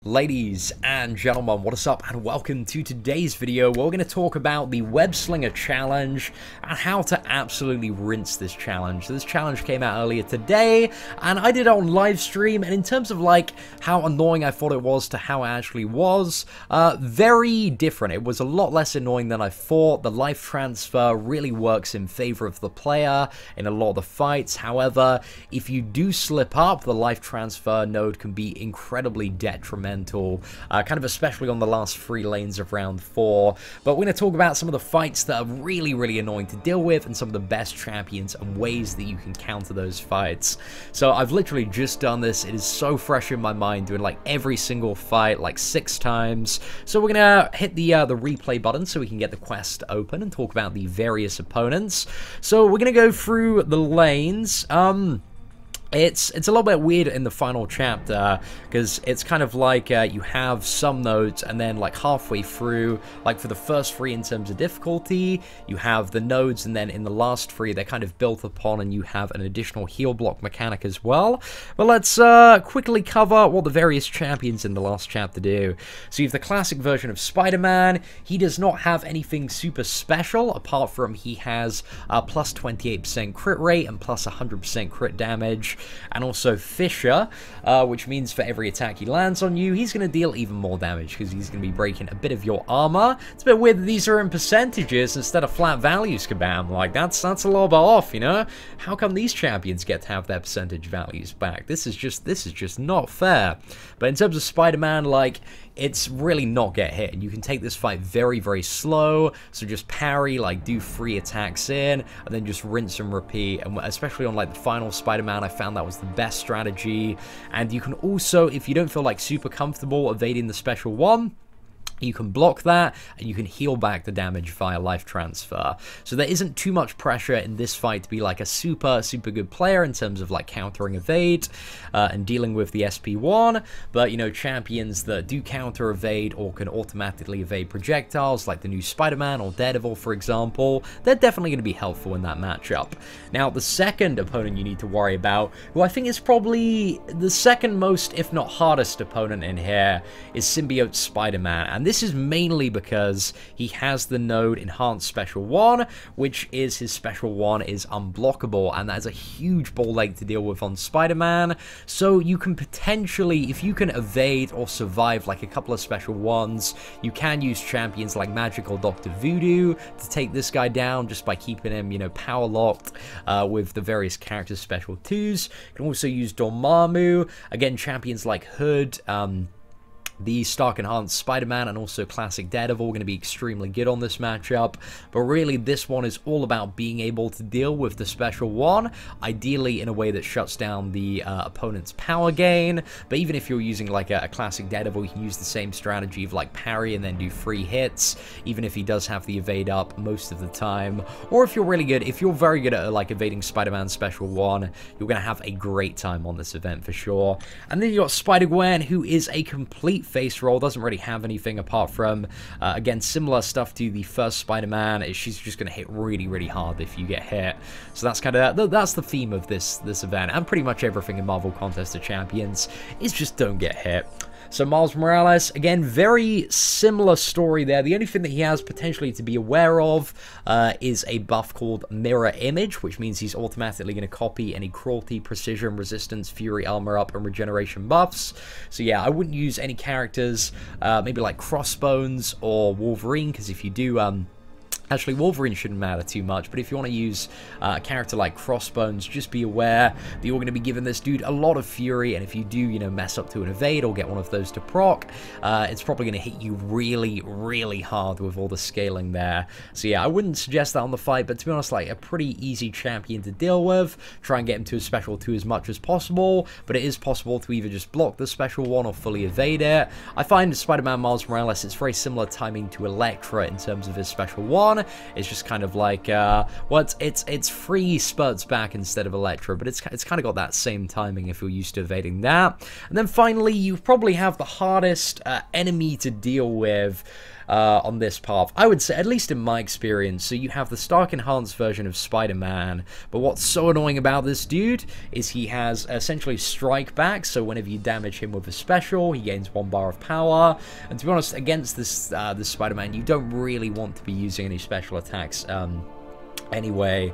Ladies and gentlemen, what is up and welcome to today's video where we're going to talk about the Web-Slinger challenge and how to absolutely rinse this challenge. This challenge came out earlier today and I did it on live stream, and in terms of like how annoying I thought it was to how it actually was, very different. It was a lot less annoying than I thought. The life transfer really works in favor of the player in a lot of the fights. However, if you do slip up, the life transfer node can be incredibly detrimental. Kind of especially on the last 3 lanes of round 4. But we're going to talk about some of the fights that are really annoying to deal with and some of the best champions and ways that you can counter those fights. So I've literally just done this. It is so fresh in my mind, doing like every single fight like 6 times. So we're going to hit the replay button so we can get the quest open and talk about the opponents. So we're going to go through the lanes. It's a little bit weird in the final chapter, because it's kind of like you have some nodes, and then like halfway through, like for the first 3 in terms of difficulty, you have the nodes, and then in the last 3, they're kind of built upon, and you have an additional heal block mechanic as well. But let's quickly cover what the various champions in the last chapter do. So you have the classic version of Spider-Man. He does not have anything super special, apart from he has plus 28% crit rate and plus 100% crit damage. And also Fisher, which means for every attack he lands on you, he's going to deal even more damage because he's going to be breaking a bit of your armor. It's a bit weird that these are in percentages instead of flat values, Kabam. Like, that's a little bit off, you know? How come these champions get to have their percentage values back? This is just not fair. But in terms of Spider-Man, like, it's really not get hit, and you can take this fight very slow, so just parry, like do 3 attacks in, and then just rinse and repeat. And especially on like the final Spider-Man, I found that was the best strategy. And you can also, if you don't feel like super comfortable evading the special one, you can block that, and you can heal back the damage via life transfer. So there isn't too much pressure in this fight to be like a super good player in terms of like countering evade and dealing with the SP1. But you know, champions that do counter evade or can automatically evade projectiles, like the new Spider-Man or Daredevil for example, they're definitely going to be helpful in that matchup. Now the second opponent you need to worry about, who I think is probably the second most, if not hardest opponent in here, is Symbiote Spider-Man. And this is mainly because he has the node Enhanced Special 1, which is his Special 1 is unblockable, and that is a huge ball ache to deal with on Spider-Man. So you can potentially, if you can evade or survive like a couple of Special 1s, you can use champions like Magic or Dr. Voodoo to take this guy down just by keeping him, you know, power locked with the various characters' Special 2s. You can also use Dormammu, again champions like Hood, the Stark Enhanced Spider-Man, and also classic Daredevil are going to be extremely good on this matchup. But really, this one is all about being able to deal with the Special 1, ideally in a way that shuts down the opponent's power gain. But even if you're using like a classic Daredevil, you can use the same strategy of like parry and then do 3 hits, even if he does have the evade up most of the time. Or if you're really good, if you're very good at like evading Spider-Man's Special 1, you're going to have a great time on this event for sure. And then you got Spider-Gwen, who is a complete face roll, doesn't really have anything apart from, again, similar stuff to the first Spider-Man. She's just going to hit really hard if you get hit. So that's kind of, that's the theme of this event, and pretty much everything in Marvel Contest of Champions is just don't get hit. So Miles Morales, again, very similar story there. The only thing that he has potentially to be aware of is a buff called Mirror Image, which means he's automatically going to copy any cruelty, precision, resistance, fury, armor up, and regeneration buffs. So yeah, I wouldn't use any characters, maybe like Crossbones or Wolverine, because if you do, actually, Wolverine shouldn't matter too much, but if you want to use a character like Crossbones, just be aware that you're going to be giving this dude a lot of fury, and if you do, you know, mess up to an evade or get one of those to proc, it's probably going to hit you really hard with all the scaling there. So yeah, I wouldn't suggest that on the fight, but to be honest, like a pretty easy champion to deal with. Try and get him to a Special 2 as much as possible, but it is possible to either just block the Special 1 or fully evade it. I find Spider-Man Miles Morales, it's very similar timing to Elektra in terms of his Special 1. It's just kind of like, well, it's 3 spurts back instead of Elektra, but it's kind of got that same timing if you're used to evading that. And then finally, you probably have the hardest enemy to deal with, on this path. I would say, at least in my experience, so you have the Stark Enhanced version of Spider-Man, but what's so annoying about this dude is he has essentially strike back, so whenever you damage him with a special, he gains 1 bar of power, and to be honest, against this Spider-Man, you don't really want to be using any special attacks anyway.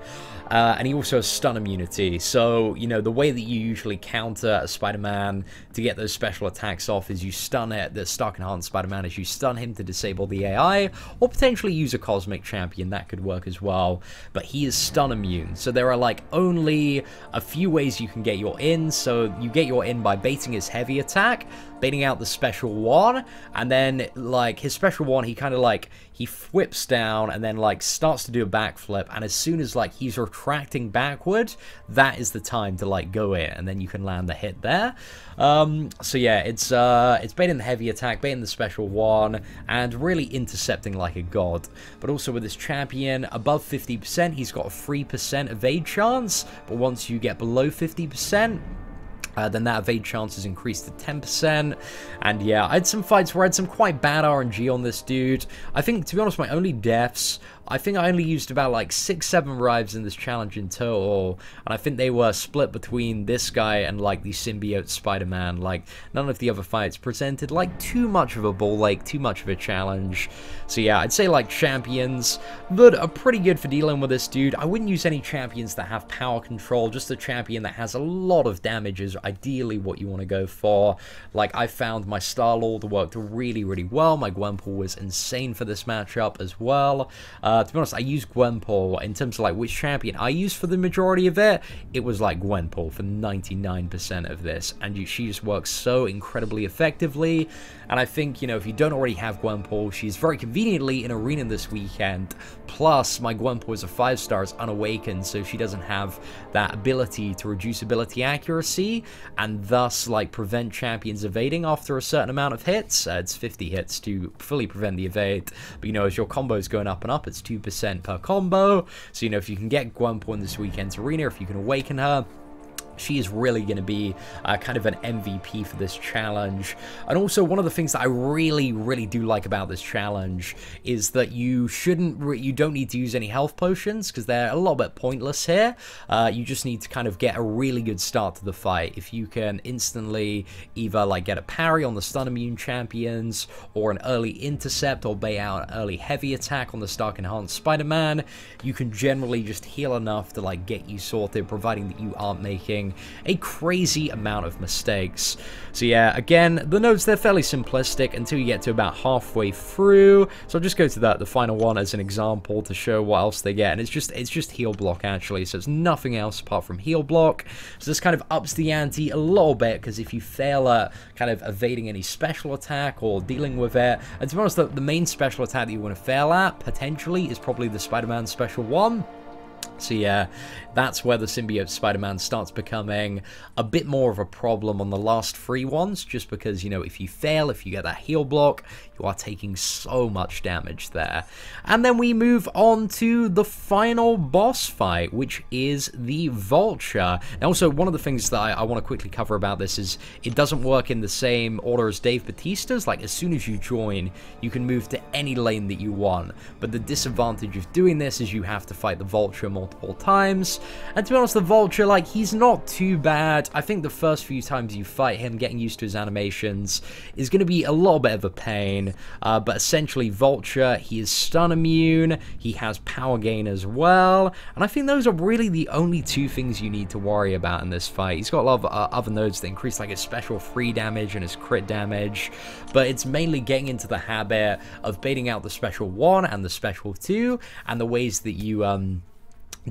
And he also has stun immunity, so, you know, the way that you usually counter a Spider-Man to get those special attacks off is you stun it, the Stark Enhanced Spider-Man, is you stun him to disable the AI, or potentially use a Cosmic Champion, that could work as well, but he is stun immune, so there are, like, only a few ways you can get your in, so you get your in by baiting his heavy attack, baiting out the special 1, and then, like, his special 1, he kind of, like, he whips down, and then, like, starts to do a backflip, and as soon as, like, he's retracting backward, that is the time to, like, go in, and then you can land the hit there. So yeah, it's baiting the heavy attack, baiting the special 1, and really intercepting like a god. But also with this champion, above 50%, he's got a 3% evade chance, but once you get below 50%, then that evade chance is increased to 10%, and yeah, I had some fights where I had some quite bad RNG on this dude. I think, to be honest, my only deaths, I think I only used about like 6-7 revives in this challenge in total, and I think they were split between this guy and like the Symbiote Spider-Man. Like, none of the other fights presented like too much of a ball, like too much of a challenge. So yeah, I'd say like champions that are pretty good for dealing with this dude. I wouldn't use any champions that have power control, just a champion that has a lot of damage is ideally what you want to go for. Like, I found my Star-Lord worked really, really well. My Gwenpool was insane for this matchup as well. To be honest, I used Gwenpool in terms of like which champion I used for the majority of it. It was like Gwenpool for 99% of this, and she just works so incredibly effectively. And I think, you know, if you don't already have Gwenpool, she's very conveniently in Arena this weekend. Plus, my Gwenpool is a 5-star, is unawakened, so she doesn't have that ability to reduce ability accuracy, and thus, like, prevent champions evading after a certain amount of hits. It's 50 hits to fully prevent the evade, but, you know, as your combo's going up and up, it's 2% per combo. So, you know, if you can get Gwenpool in this weekend's Arena, if you can awaken her, she is really going to be kind of an MVP for this challenge. And also, one of the things that I really, really do like about this challenge is that you don't need to use any health potions, because they're a little bit pointless here. You just need to kind of get a really good start to the fight. If you can instantly either like get a parry on the stun immune champions, or an early intercept, or bait out an early heavy attack on the Stark Enhanced Spider-Man, you can generally just heal enough to like get you sorted, providing that you aren't making a crazy amount of mistakes. So yeah, again, the nodes, they're fairly simplistic until you get to about halfway through. So I'll just go to the final one as an example to show what else they get. And it's just heal block, actually. So it's nothing else apart from heal block. So this kind of ups the ante a little bit, because if you fail at kind of evading any special attack or dealing with it, and to be honest, the main special attack that you want to fail at, potentially, is probably the Spider-Man Special 1. So yeah, that's where the Symbiote Spider-Man starts becoming a bit more of a problem on the last 3 ones, just because, you know, if you fail, if you get that heal block, you are taking so much damage there. And then we move on to the final boss fight, which is the Vulture. Now, also, one of the things that I want to quickly cover about this is it doesn't work in the same order as Dave Bautista's. Like, as soon as you join, you can move to any lane that you want. But the disadvantage of doing this is you have to fight the Vulture multiple times. And to be honest, the Vulture, like, he's not too bad. I think the first few times you fight him, getting used to his animations is going to be a little bit of a pain. But essentially, Vulture, he is stun immune, he has power gain as well, and I think those are really the only 2 things you need to worry about in this fight. He's got a lot of other nodes that increase like his special free damage and his crit damage, but it's mainly getting into the habit of baiting out the special 1 and the special 2, and the ways that you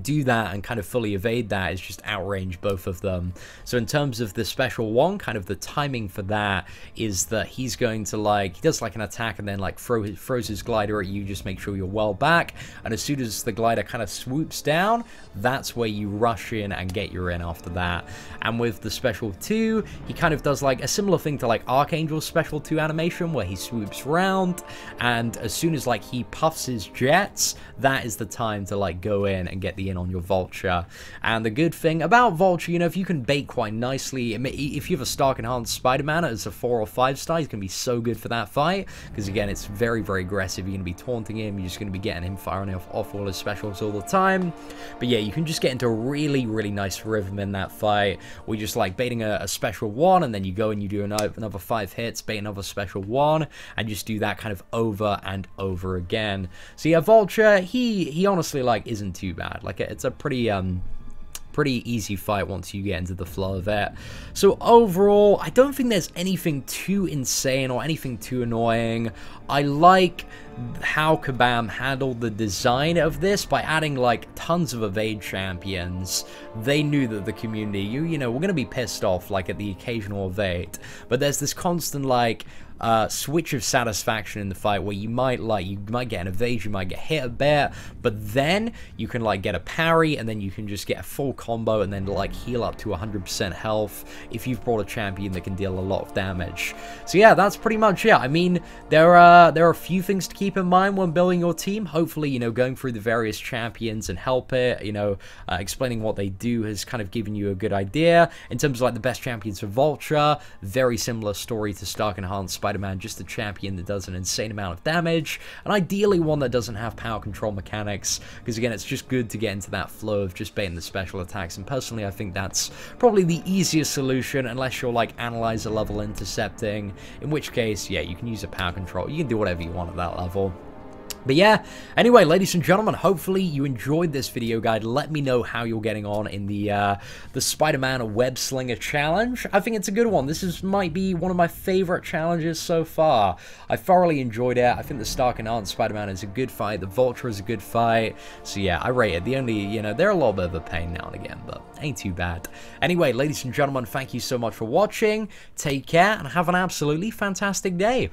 do that and kind of fully evade that is just outrange both of them. So in terms of the special 1, kind of the timing for that is that he's going to, like, he does like an attack and then like throws his glider at you, just make sure you're well back, and as soon as the glider kind of swoops down, that's where you rush in and get your in after that. And with the special 2, he kind of does like a similar thing to like Archangel's special 2 animation, where he swoops around, and as soon as like he puffs his jets, that is the time to like go in and get the the in on your Vulture. And the good thing about Vulture, you know, if you can bait quite nicely, if you have a Stark Enhanced Spider-Man as a 4 or 5 star, he's going to be so good for that fight, because again, it's very, very aggressive. You're going to be taunting him, you're just going to be getting him firing off all his specials all the time. But yeah, you can just get into a really, really nice rhythm in that fight, where you're just like baiting a special 1, and then you go and you do another 5 hits, bait another special 1, and just do that kind of over and over again. So yeah, Vulture, he honestly like isn't too bad. Like, it's a pretty easy fight once you get into the flow of it. So overall, I don't think there's anything too insane or anything too annoying. I like how Kabam handled the design of this by adding like tons of evade champions. They knew that the community, you know, we're gonna be pissed off like at the occasional evade, but there's this constant like switch of satisfaction in the fight where you might get an evade, you might get hit a bit, but then you can like get a parry, and then you can just get a full combo and then like heal up to 100% health if you've brought a champion that can deal a lot of damage. So yeah, that's pretty much it. I mean, there are a few things to keep in mind when building your team. Hopefully, you know, going through the various champions and help it, you know, explaining what they do has kind of given you a good idea. In terms of like the best champions for Vulture, very similar story to Stark Enhanced Spider-Man, just a champion that does an insane amount of damage, and ideally one that doesn't have power control mechanics, because again, it's just good to get into that flow of just baiting the special attacks, and personally I think that's probably the easiest solution, unless you're like analyzer level intercepting, in which case, yeah, you can use a power control, you can do whatever you want at that level. But yeah, anyway, ladies and gentlemen, hopefully you enjoyed this video guide. Let me know how you're getting on in the Spider-Man Web-Slinger challenge. I think it's a good one. This might be one of my favorite challenges so far. I thoroughly enjoyed it. I think the Stark Enhanced Spider-Man is a good fight. The Vulture is a good fight. So yeah, I rate it. The only, you know, they're a little bit of a pain now and again, but ain't too bad. Anyway, ladies and gentlemen, thank you so much for watching. Take care and have an absolutely fantastic day.